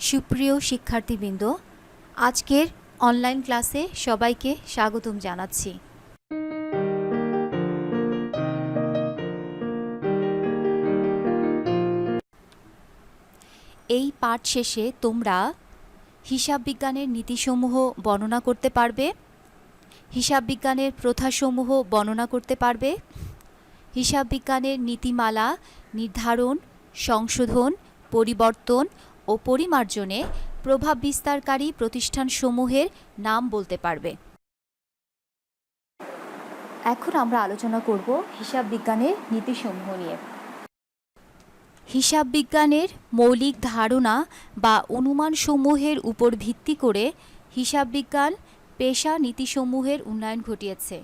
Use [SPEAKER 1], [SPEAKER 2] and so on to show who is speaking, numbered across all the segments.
[SPEAKER 1] সুপ্রিয় শিক্ষার্থীবৃন্দ, আজকের অনলাইন ক্লাসে সবাইকে স্বাগতম জানাচ্ছি। এই পাঠ শেষে তোমরা হিসাব বিজ্ঞানের নীতিসমূহ বর্ণনা করতে পারবে, হিসাব বিজ্ঞানের প্রথাসমূহ বর্ণনা করতে পারবে, হিসাব বিজ্ঞানের নীতিমালা নির্ধারণ, সংশোধন, পরিবর্তন ও পরিমার্জনে প্রভাব বিস্তারকারী প্রতিষ্ঠানসমূহের নাম বলতে পারবে। এখন আমরা আলোচনা করব হিসাব বিজ্ঞানের নীতিসমূহ নিয়ে। হিসাব বিজ্ঞানের মৌলিক ধারণা বা অনুমানসমূহের উপর ভিত্তি করে হিসাব বিজ্ঞান পেশা নীতিসমূহের উন্নয়ন ঘটিয়েছে,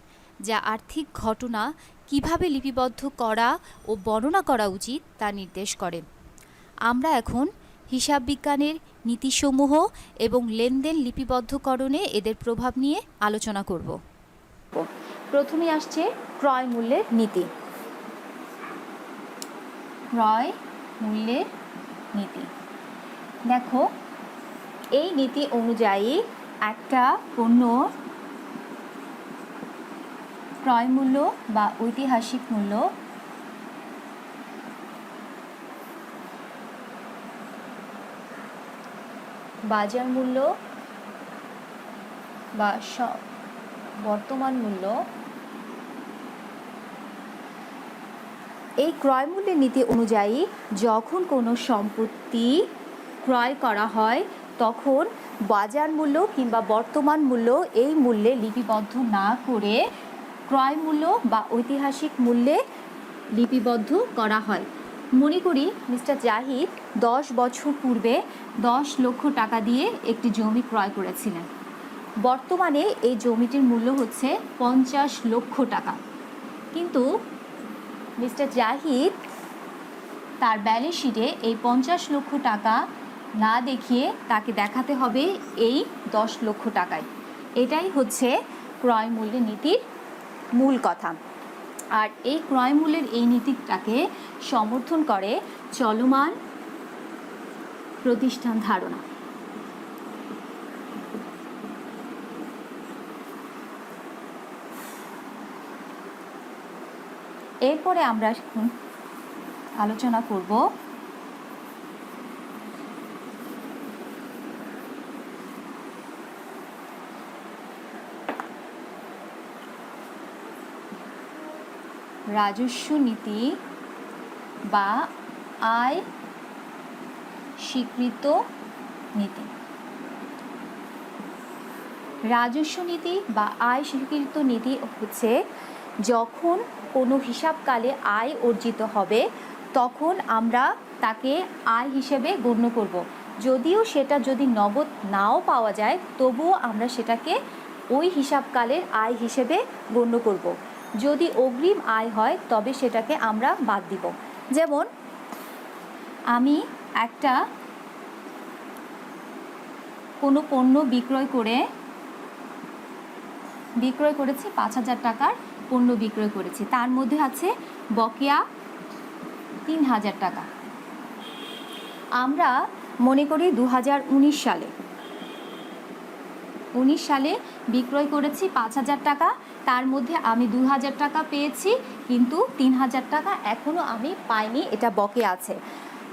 [SPEAKER 1] যা আর্থিক ঘটনা কিভাবে লিপিবদ্ধ করা ও বর্ণনা করা উচিত তা নির্দেশ করে। আমরা এখন হিসাব বিজ্ঞানের নীতিসমূহ এবং লেনদেন লিপিবদ্ধকরণে এদের প্রভাব নিয়ে আলোচনা করব। প্রথমে আসছে ক্রয় মূল্যের নীতি। ক্রয় মূল্যের নীতি দেখো, এই নীতি অনুযায়ী একটা পণ্য ক্রয় মূল্য বা ঐতিহাসিক মূল্য বাজার মূল্য বা বর্তমান মূল্য, এই ক্রয় মূল্যের নীতি অনুযায়ী যখন কোনো সম্পত্তি ক্রয় করা হয় তখন বাজার মূল্য কিংবা বর্তমান মূল্য এই মূল্যে লিপিবদ্ধ না করে ক্রয় মূল্য বা ঐতিহাসিক মূল্যে লিপিবদ্ধ করা হয়। মনে করি মিস্টার জাহিদ 10 বছর পূর্বে 10 লক্ষ টাকা দিয়ে একটি জমি ক্রয় করেছিলেন। বর্তমানে এই জমিটির মূল্য হচ্ছে 50 লক্ষ টাকা, কিন্তু মিস্টার জাহিদ তার ব্যালেন্স শিটে এই 50 লক্ষ টাকা না দেখিয়ে তাকে দেখাতে হবে এই 10 লক্ষ টাকায়। এটাই হচ্ছে ক্রয় মূল্যের নীতির মূল কথা। আর এই ক্রয় মূল্যের এই নীতিটাকে সমর্থন করে চলমান প্রতিষ্ঠান ধারণা। এরপরে আমরা আলোচনা করব রাজস্ব নীতি বা আয় স্বীকৃত নীতি। রাজস্ব নীতি বা আয় স্বীকৃত নীতি হচ্ছে যখন কোনো হিসাবকালে আয় অর্জিত হবে তখন আমরা তাকে আয় হিসেবে গণ্য করব। যদিও সেটা যদি নগদ নাও পাওয়া যায় তবুও আমরা সেটাকে ওই হিসাবকালের আয় হিসেবে গণ্য করব। যদি অগ্রিম আয় হয় তবে সেটাকে আমরা বাদ দিব। যেমন আমি একটা কোনো পণ্য বিক্রয় করেছি 5,000 টাকার পণ্য বিক্রয় করেছি, তার মধ্যে আছে বকেয়া 3,000 টাকা। আমরা মনে করি 2019 সালে বিক্রয় করেছি 5,000 টাকা, তার মধ্যে আমি 2,000 টাকা পেয়েছি, কিন্তু 3,000 টাকা এখনও আমি পাইনি, এটা বকেয়া আছে।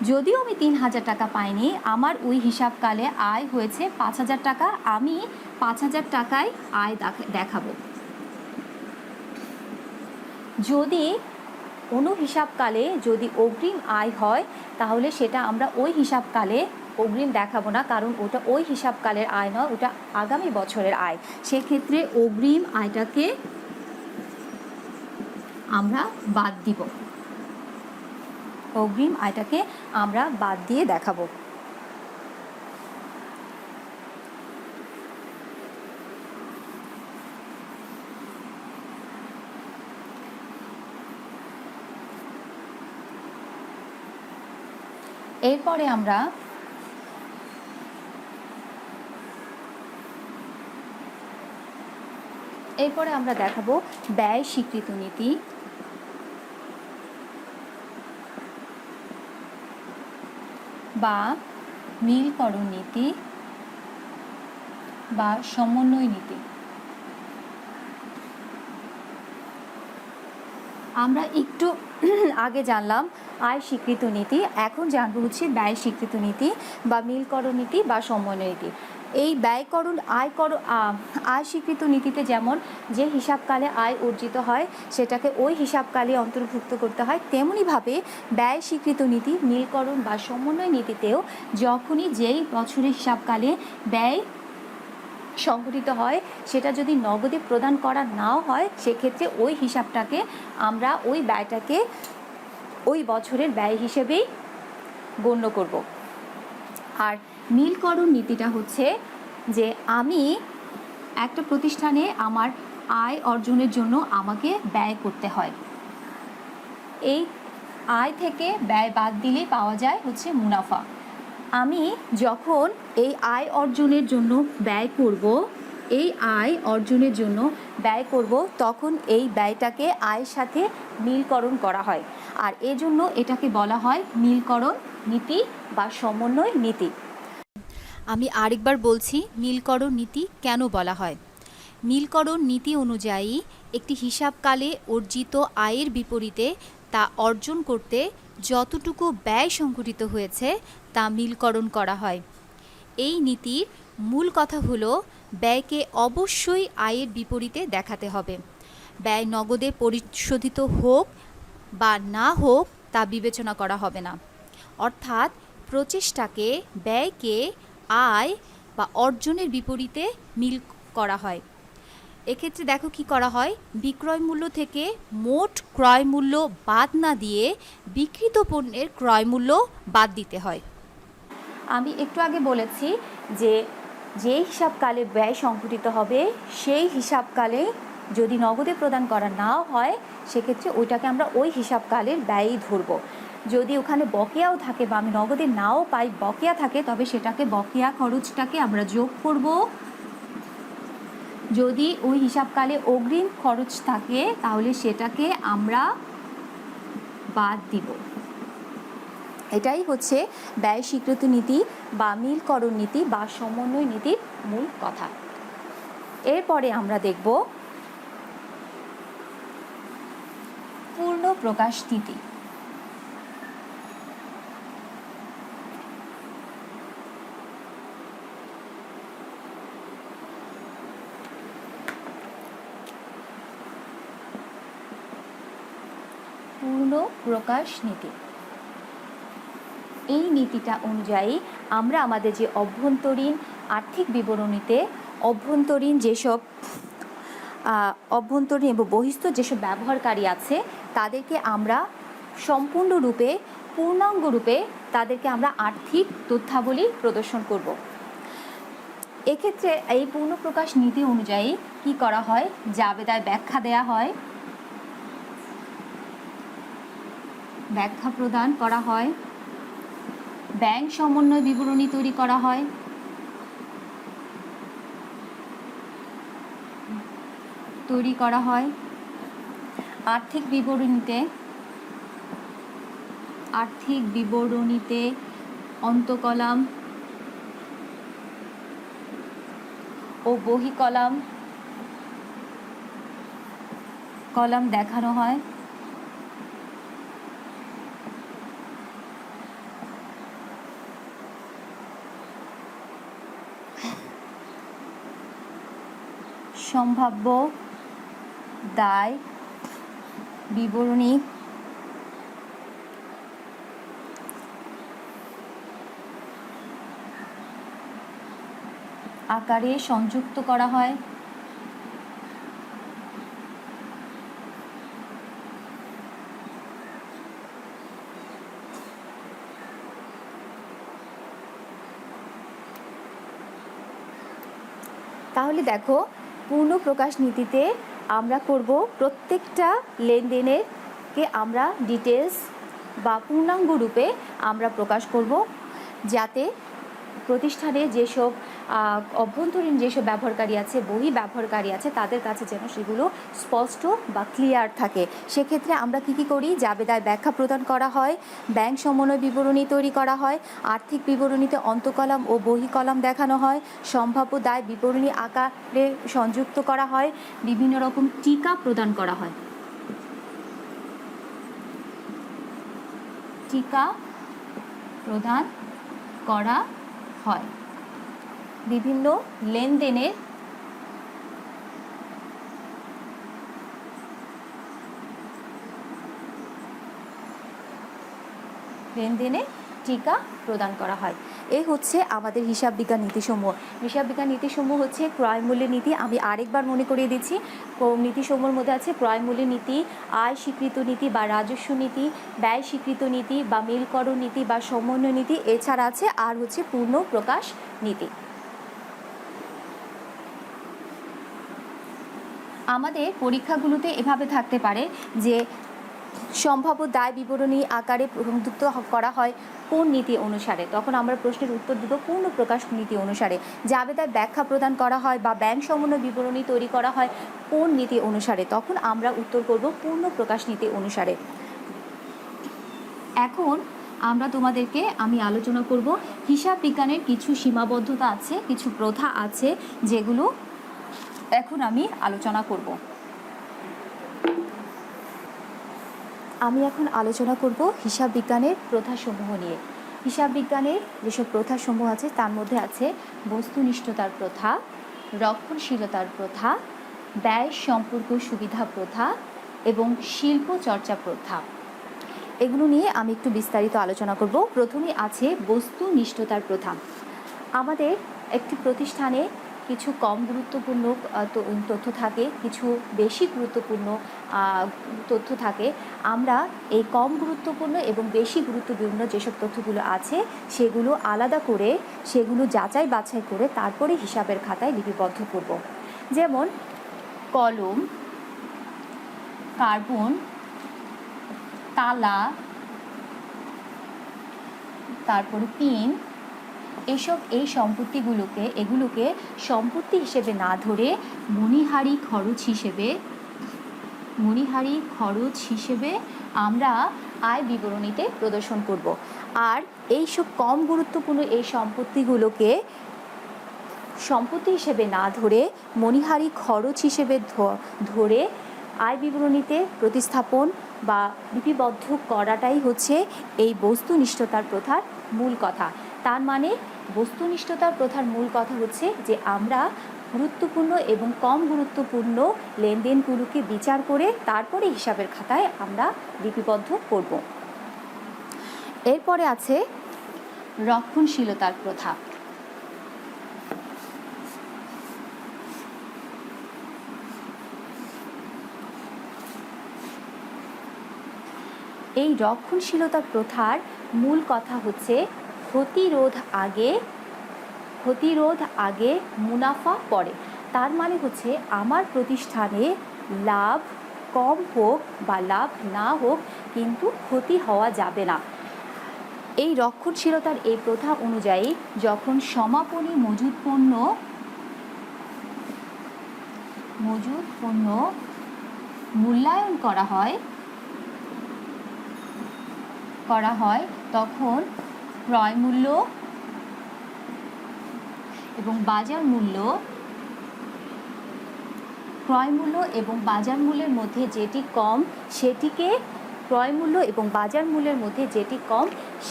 [SPEAKER 1] যদিও আমি 3,000 টাকা পাইনি, আমার ওই হিসাবকালে আয় হয়েছে 5,000 টাকা, আমি 5,000 টাকায় আয় দেখাবো। যদি কোনো হিসাবকালে যদি অগ্রিম আয় হয় তাহলে সেটা আমরা ওই হিসাবকালে অগ্রিম দেখাবো না, কারণ ওটা ওই হিসাবকালের আয় নয়, ওটা আগামী বছরের আয়। সেক্ষেত্রে অগ্রিম আয়টাকে আমরা বাদ দিব, অগ্রিম আয়টাকে আমরা বাদ দিয়ে দেখাবো। এরপরে আমরা দেখাবো ব্যয় স্বীকৃত নীতি বা মিলকরণ নীতি বা সমন্বয় নীতি। আমরা একটু আগে জানলাম আয় স্বীকৃত নীতি, এখন জানবো হচ্ছে ব্যয় স্বীকৃত নীতি বা মিলকরণ নীতি বা সমন্বয় নীতি। এই ব্যয়করণ আয় স্বীকৃত নীতিতে যেমন যে হিসাবকালে আয় অর্জিত হয় সেটাকে ওই হিসাবকালে অন্তর্ভুক্ত করতে হয়, তেমনিভাবে ব্যয় স্বীকৃত নীতি মিলকরণ বা সমন্বয় নীতিতেও যখনই যেই বছরের হিসাবকালে ব্যয় সংঘটিত হয় সেটা যদি নগদে প্রদান করা নাও হয়, সেক্ষেত্রে ওই হিসাবটাকে আমরা ওই ব্যয়টাকে ওই বছরের ব্যয় হিসেবেই গণ্য করব। আর মিলকরণ নীতিটা হচ্ছে যে আমি একটা প্রতিষ্ঠানে আমার আয় অর্জনের জন্য আমাকে ব্যয় করতে হয়, এই আয় থেকে ব্যয় বাদ দিলেই পাওয়া যায় হচ্ছে মুনাফা। আমি যখন এই আয় অর্জনের জন্য ব্যয় করব, এই আয় অর্জনের জন্য ব্যয় করব, তখন এই ব্যয়টাকে আয়ের সাথে মিলকরণ করা হয়, আর এজন্য এটাকে বলা হয় মিলকরণ নীতি বা সমন্বয় নীতি। আমি আরেকবার বলছি মিলকরণ নীতি কেন বলা হয়। মিলকরণ নীতি অনুযায়ী একটি হিসাবকালে অর্জিত আয়ের বিপরীতে তা অর্জন করতে যতটুকু ব্যয় সংঘটিত হয়েছে তা মিলকরণ করা হয়। এই নীতির মূল কথা হলো ব্যয়কে অবশ্যই আয়ের বিপরীতে দেখাতে হবে। ব্যয় নগদে পরিশোধিত হোক বা না হোক তা বিবেচনা করা হবে না, অর্থাৎ প্রচেষ্টাকে ব্যয়কে আয় বা অর্জনের বিপরীতে মিল করা হয়। এক্ষেত্রে দেখো কি করা হয়, বিক্রয় মূল্য থেকে মোট ক্রয় মূল্য বাদ না দিয়ে বিক্রিত পণ্যের ক্রয় মূল্য বাদ দিতে হয়। আমি একটু আগে বলেছি যে যে হিসাবকালে ব্যয় সংঘটিত হবে সেই হিসাবকালে যদি নগদে প্রদান করা নাও হয় সেক্ষেত্রে ওইটাকে আমরা ওই হিসাবকালের ব্যয়ই ধরব। যদি ওখানে বকেয়াও থাকে বা আমি নগদে নাও পাই, বকেয়া থাকে, তবে সেটাকে বকেয়া খরচটাকে আমরা যোগ করব। যদি ওই হিসাবকালে অগ্রিম খরচ থাকে তাহলে সেটাকে আমরা বাদ দিব। এটাই হচ্ছে ব্যয় স্বীকৃত নীতি বা মিলকরণ নীতি বা সমন্বয় নীতির মূল কথা। এরপরে আমরা দেখব পূর্ণ প্রকাশ নীতি। পূর্ণ প্রকাশ নীতি, এই নীতিটা অনুযায়ী আমরা আমাদের যে অভ্যন্তরীণ আর্থিক বিবরণীতে অভ্যন্তরীণ এবং বহিস্থ যেসব ব্যবহারকারী আছে তাদেরকে আমরা সম্পূর্ণরূপে পূর্ণাঙ্গরূপে তাদেরকে আমরা আর্থিক তথ্যাবলী প্রদর্শন করব। এক্ষেত্রে এই পূর্ণ প্রকাশ নীতি অনুযায়ী কি করা হয়, জাবেদায় ব্যাখ্যা দেয়া হয়, ব্যাখ্যা প্রদান করা হয়, ব্যাংক সমন্বয় বিবরণী তৈরি করা হয়, আর্থিক বিবরণীতে অন্তঃকলাম ও বহি কলাম দেখানো হয়, সম্ভাব্য দায় বিবরণী আকারে সংযুক্ত করা হয়। তাহলে দেখো পূর্ণ প্রকাশ নীতিতে আমরা করব প্রত্যেকটা লেনদেনেরকে আমরা ডিটেলস বা পূর্ণাঙ্গ রূপে আমরা প্রকাশ করব, যাতে প্রতিষ্ঠানে যেসব অভ্যন্তরীণ যেসব ব্যবহারকারী আছে, বহি ব্যবহারকারী আছে, তাদের কাছে যেন সেগুলো স্পষ্ট বা ক্লিয়ার থাকে। সেক্ষেত্রে আমরা কী করি? জাবেদায় ব্যাখ্যা প্রদান করা হয়, ব্যাংক সমন্বয় বিবরণী তৈরি করা হয়, আর্থিক বিবরণীতে অন্তঃকলাম ও বহি কলাম দেখানো হয়, সম্ভাব্য দায় বিবরণী আকারে সংযুক্ত করা হয়, বিভিন্ন রকম টিকা প্রদান করা হয়। টিকা প্রদান করা হয় বিভিন্ন লেনদেনের টিকা প্রদান করা হয়। এই হচ্ছে আমাদের হিসাব বিজ্ঞান নীতিসমূহ। হিসাব বিজ্ঞান নীতিসমূহ হচ্ছে ক্রয় মূল্যের নীতি। আমি আরেকবার মনে করিয়ে দিচ্ছি, নীতিসমূহের মধ্যে আছে ক্রয় মূল্যের নীতি, আয় স্বীকৃত নীতি বা রাজস্ব নীতি, ব্যয় স্বীকৃত নীতি বা মিলকরণ নীতি বা সমন্বয় নীতি, এছাড়া আছে আর হচ্ছে পূর্ণ প্রকাশ নীতি। আমাদের পরীক্ষাগুলোতে এভাবে থাকতে পারে যে সম্ভাব্য দায় বিবরণী আকারে প্রযুক্ত করা হয় কোন নীতি অনুসারে, তখন আমরা প্রশ্নের উত্তর দেব পূর্ণ প্রকাশ নীতি অনুসারে। জাবেদায় ব্যাখ্যা প্রদান করা হয় বা ব্যাংক সমন্বয় বিবরণী তৈরি করা হয় কোন নীতি অনুসারে, তখন আমরা উত্তর করব পূর্ণ প্রকাশ নীতি অনুসারে। এখন আমরা তোমাদেরকে আমি আলোচনা করব হিসাব বিজ্ঞানের কিছু সীমাবদ্ধতা আছে, কিছু প্রথা আছে, যেগুলো এখন আমি আলোচনা করব। আমি এখন আলোচনা করব হিসাব বিজ্ঞানের প্রথাসমূহ নিয়ে। হিসাব বিজ্ঞানের যেসব প্রথাসমূহ আছে তার মধ্যে আছে বস্তুনিষ্ঠতার প্রথা, রক্ষণশীলতার প্রথা, ব্যয় সম্পর্ক সুবিধা প্রথা এবং শিল্প চর্চা প্রথা। এগুলো নিয়ে আমি একটু বিস্তারিত আলোচনা করব। প্রথমে আছে বস্তুনিষ্ঠতার প্রথা। আমাদের একটি প্রতিষ্ঠানে কিছু কম গুরুত্বপূর্ণ তথ্য থাকে, কিছু বেশি গুরুত্বপূর্ণ তথ্য থাকে। আমরা এই কম গুরুত্বপূর্ণ এবং বেশি গুরুত্বপূর্ণ যেসব তথ্যগুলো আছে সেগুলো আলাদা করে, সেগুলো যাচাই বাছাই করে তারপরে হিসাবের খাতায় লিপিবদ্ধ করব। যেমন কলম, কার্বন, তালা, তারপরে পিন, এই এগুলোকে সম্পত্তি হিসেবে না ধরে মণিহারি খরচ হিসেবে আমরা আয় বিবরণীতে প্রদর্শন করব। আর এইসব কম গুরুত্বপূর্ণ এই সম্পত্তিগুলোকে সম্পত্তি হিসেবে না ধরে মণিহারি খরচ হিসেবে ধরে আয় বিবরণীতে প্রতিস্থাপন বা লিপিবদ্ধ করাটাই হচ্ছে এই বস্তুনিষ্ঠতার প্রথার মূল কথা। তার মানে বস্তুনিষ্ঠতার প্রথার মূল কথা হচ্ছে যে আমরা গুরুত্বপূর্ণ এবং কম গুরুত্বপূর্ণ লেনদেনগুলোকে বিচার করে তারপরে হিসাবের খাতায় আমরা লিপিবদ্ধ করব। এরপরে আছে রক্ষণশীলতার প্রথা। এই রক্ষণশীলতা প্রথার মূল কথা হচ্ছে ক্ষতিরোধ আগে মুনাফা পরে। তার মানে হচ্ছে আমার প্রতিষ্ঠানে লাভ কম হোক বা লাভ না হোক, কিন্তু ক্ষতি হওয়া যাবে না। এই রক্ষণশীলতার এই প্রথা অনুযায়ী যখন সমাপনী মজুদ পণ্য মূল্যায়ন করা হয় তখন ক্রয় মূল্য এবং বাজার মূল্যের মধ্যে যেটি কম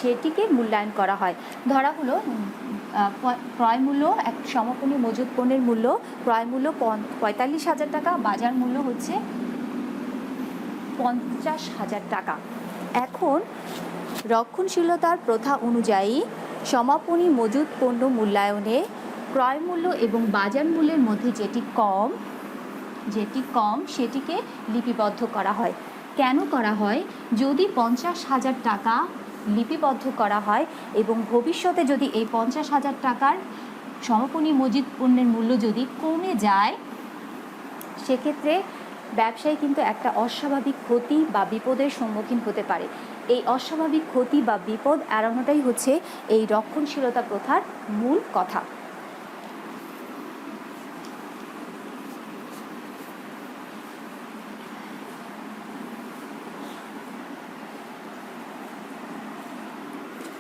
[SPEAKER 1] সেটিকে মূল্যায়ন করা হয়। ধরা হলো ক্রয় মূল্য, এক সমাপনী মজুদ পণ্যের মূল্য, ক্রয় মূল্য 45,000 টাকা, বাজার মূল্য হচ্ছে 50,000 টাকা। এখন রক্ষণশীলতার প্রথা অনুযায়ী সমাপনী মজুদ পণ্য মূল্যায়নে ক্রয় মূল্য এবং বাজার মূল্যের মধ্যে যেটি কম সেটিকে লিপিবদ্ধ করা হয়। কেন করা হয়? যদি 50,000 টাকা লিপিবদ্ধ করা হয় এবং ভবিষ্যতে যদি এই 50,000 টাকার সমাপনী মজুদ পণ্যের মূল্য যদি কমে যায়, সেক্ষেত্রে ব্যবসায়ী কিন্তু একটা অস্বাভাবিক ক্ষতি বা বিপদের সম্মুখীন হতে পারে। এই অস্বাভাবিক ক্ষতি বা বিপদ এড়ানোটাই হচ্ছে এই রক্ষণশীলতা প্রথার মূল কথা।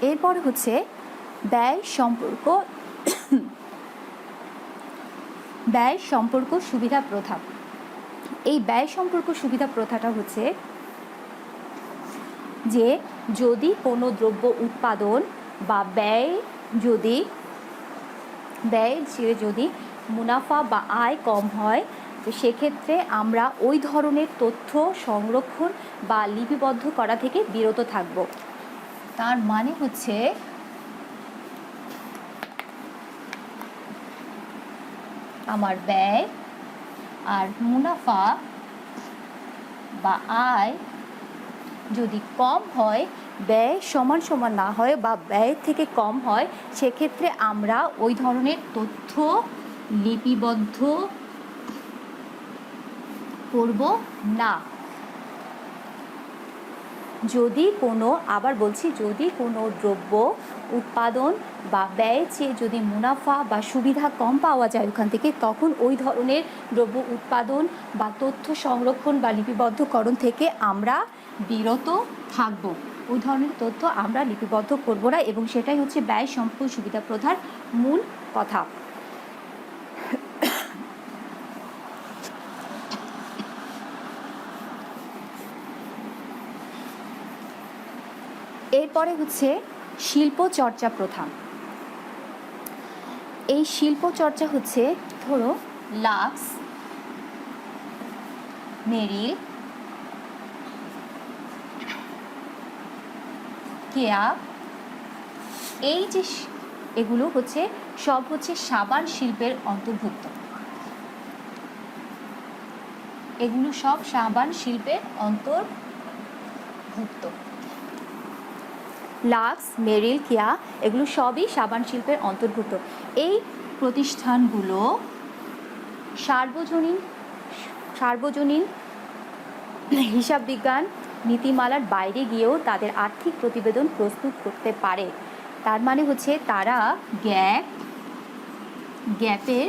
[SPEAKER 1] এরপরে হচ্ছে ব্যয় সম্পর্ক সুবিধা প্রথা। এই ব্যয় সম্পর্ক সুবিধা প্রথাটা হচ্ছে যে যদি কোনো দ্রব্য উৎপাদন বা ব্যয়ের চেয়ে যদি মুনাফা বা আয় কম হয়, তো সেক্ষেত্রে আমরা ওই ধরনের তথ্য সংরক্ষণ বা লিপিবদ্ধ করা থেকে বিরত থাকব। তার মানে হচ্ছে আমার ব্যয় আর মুনাফা বা আয় যদি কম হয়, ব্যয় সমান সমান না হয় বা ব্যয়ের থেকে কম হয়, সেক্ষেত্রে আমরা ওই ধরনের তথ্য লিপিবদ্ধ করব না। যদি কোনো দ্রব্য উৎপাদন বা ব্যয়ের চেয়ে যদি মুনাফা বা সুবিধা কম পাওয়া যায় ওখান থেকে, তখন ওই ধরনের দ্রব্য উৎপাদন বা তথ্য সংরক্ষণ বা লিপিবদ্ধকরণ থেকে আমরা বিরত থাকব। ওই ধরনের তথ্য আমরা লিপিবদ্ধ করব না, এবং সেটাই হচ্ছে ব্যয় সম্পর্ক সুবিধা প্রথার মূল কথা। এরপরে হচ্ছে শিল্প চর্চা প্রথা। এই শিল্প চর্চা হচ্ছে, ধরো লাক্স, মেরিল, কেয়া, এই যে এগুলো হচ্ছে সব হচ্ছে সাবান শিল্পের অন্তর্ভুক্ত। এগুলো সব সাবান শিল্পের অন্তর্ভুক্ত। লাক্স, মেরিল, কেয়া এগুলো সবই সাবান শিল্পের অন্তর্ভুক্ত। এই প্রতিষ্ঠানগুলো সার্বজনীন হিসাব বিজ্ঞান নীতিমালার বাইরে গিয়েও তাদের আর্থিক প্রতিবেদন প্রস্তুত করতে পারে। তার মানে হচ্ছে তারা গ্যাপের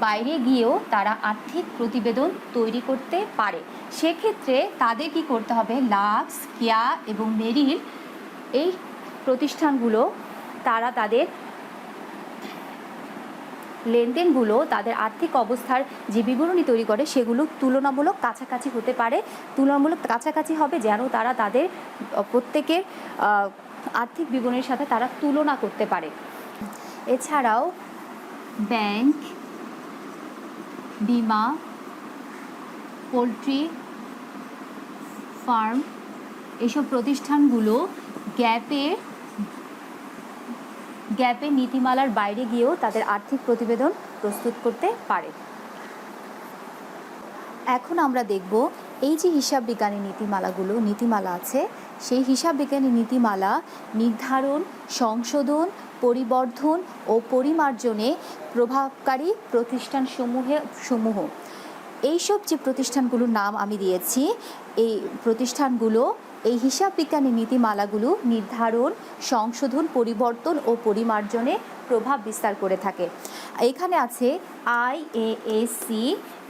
[SPEAKER 1] বাইরে গিয়েও তারা আর্থিক প্রতিবেদন তৈরি করতে পারে। সেক্ষেত্রে তাদের কি করতে হবে? লাক্স, কেয়া এবং মেরিল এই প্রতিষ্ঠানগুলো তারা তাদের লেনদেনগুলো, তাদের আর্থিক অবস্থার যে বিবরণী তৈরি করে সেগুলো তুলনামূলক কাছাকাছি হতে পারে। তুলনামূলক কাছাকাছি হবে যেন তারা তাদের প্রত্যেকের আর্থিক বিবরণীর সাথে তারা তুলনা করতে পারে। এছাড়াও ব্যাংক, বিমা, পোলট্রি ফার্ম এইসব প্রতিষ্ঠানগুলো গ্যাপের নীতিমালার বাইরে গিয়েও তাদের আর্থিক প্রতিবেদন প্রস্তুত করতে পারে। এখন আমরা দেখব এই যে হিসাব বিজ্ঞানী নীতিমালা আছে, সেই হিসাব বিজ্ঞানী নীতিমালা নির্ধারণ, সংশোধন, পরিবর্ধন ও পরিমার্জনে প্রভাবকারী প্রতিষ্ঠানসমূহ। এইসব যে প্রতিষ্ঠানগুলোর নাম আমি দিয়েছি, এই প্রতিষ্ঠানগুলো এই হিসাব বিজ্ঞানী নীতিমালাগুলো নির্ধারণ, সংশোধন, পরিবর্তন ও পরিমার্জনে প্রভাব বিস্তার করে থাকে। এখানে আছে IASC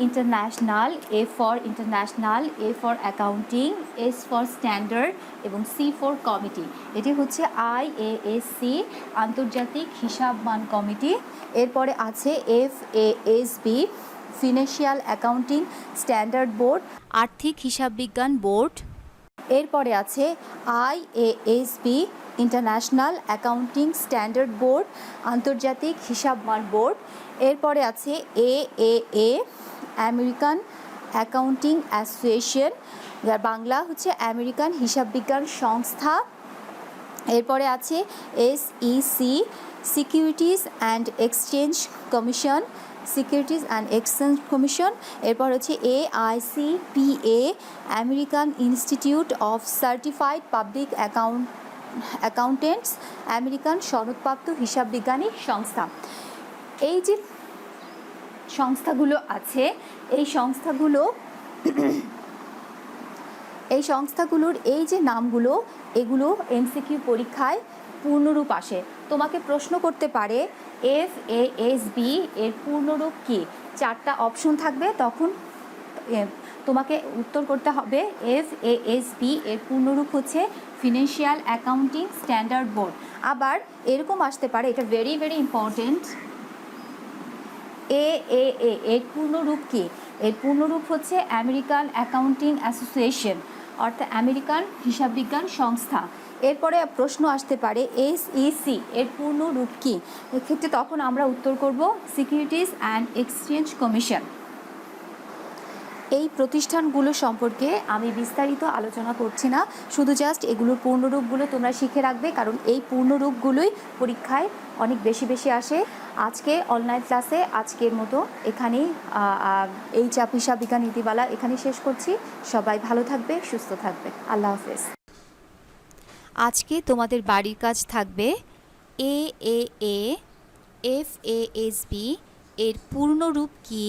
[SPEAKER 1] international, A for international, A for accounting, S for standard এবং C ফর কমিটি। এটি হচ্ছে IASC আন্তর্জাতিক হিসাবমান কমিটি। এরপরে আছে FASB financial accounting standard board, আর্থিক হিসাব বিজ্ঞান বোর্ড। এরপরে আছে IASB international accounting standard board, আন্তর্জাতিক হিসাবমান বোর্ড। এরপরে আছে AAA আমেরিকান অ্যাকাউন্টিং অ্যাসোসিয়েশন, যার বাংলা হচ্ছে আমেরিকান হিসাব বিজ্ঞান সংস্থা। এরপরে আছে SEC Securities and Exchange Commission, এরপর হচ্ছে AICPA American Institute of Certified Public Accountants, American সনদপ্রাপ্ত হিসাব বিজ্ঞানী সংস্থা। এই যে সংস্থাগুলো আছে, এই সংস্থাগুলোর এই যে নামগুলো, এগুলো MCQ পরীক্ষায় পূর্ণরূপ আসে। তোমাকে প্রশ্ন করতে পারে FASB এর পূর্ণরূপ কী? 4টা অপশন থাকবে, তখন তোমাকে উত্তর করতে হবে FASB এর পূর্ণরূপ হচ্ছে ফিনান্সিয়াল অ্যাকাউন্টিং স্ট্যান্ডার্ড বোর্ড। আবার এরকম আসতে পারে, এটা ভেরি ভেরি ইম্পর্টেন্ট, AAA এর পূর্ণরূপ কি? এর পূর্ণরূপ হচ্ছে আমেরিকান অ্যাকাউন্টিং অ্যাসোসিয়েশন, অর্থাৎ আমেরিকান হিসাব বিজ্ঞান সংস্থা। এরপরে প্রশ্ন আসতে পারে SEC এর পূর্ণরূপ কি? এক্ষেত্রে তখন আমরা উত্তর করব সিকিউরিটিজ অ্যান্ড এক্সচেঞ্জ কমিশন। এই প্রতিষ্ঠানগুলো সম্পর্কে আমি বিস্তারিত আলোচনা করছি না, শুধু জাস্ট এগুলোর পূর্ণরূপগুলো তোমরা শিখে রাখবে, কারণ এই পূর্ণরূপগুলোই পরীক্ষায় অনেক বেশি বেশি আসে। আজকে অনলাইন ক্লাসে আজকের মতো এখানেই এই হিসাব বিজ্ঞান নীতিমালা এখানেই শেষ করছি। সবাই ভালো থাকবে, সুস্থ থাকবে, আল্লাহ হাফেজ। আজকে তোমাদের বাড়ির কাজ থাকবে AAA FASB এর পূর্ণরূপ কি,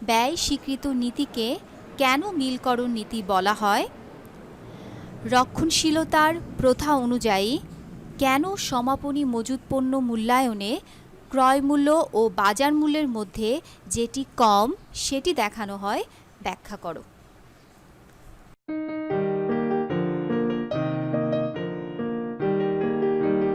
[SPEAKER 1] ব্যয় স্বীকৃত নীতিকে কেন মিলকরণ নীতি বলা হয়, রক্ষণশীলতার প্রথা অনুযায়ী কেন সমাপনী মজুত পণ্য মূল্যায়নে ক্রয়মূল্য ও বাজার মূল্যের মধ্যে যেটি কম সেটি দেখানো হয়, ব্যাখ্যা করো।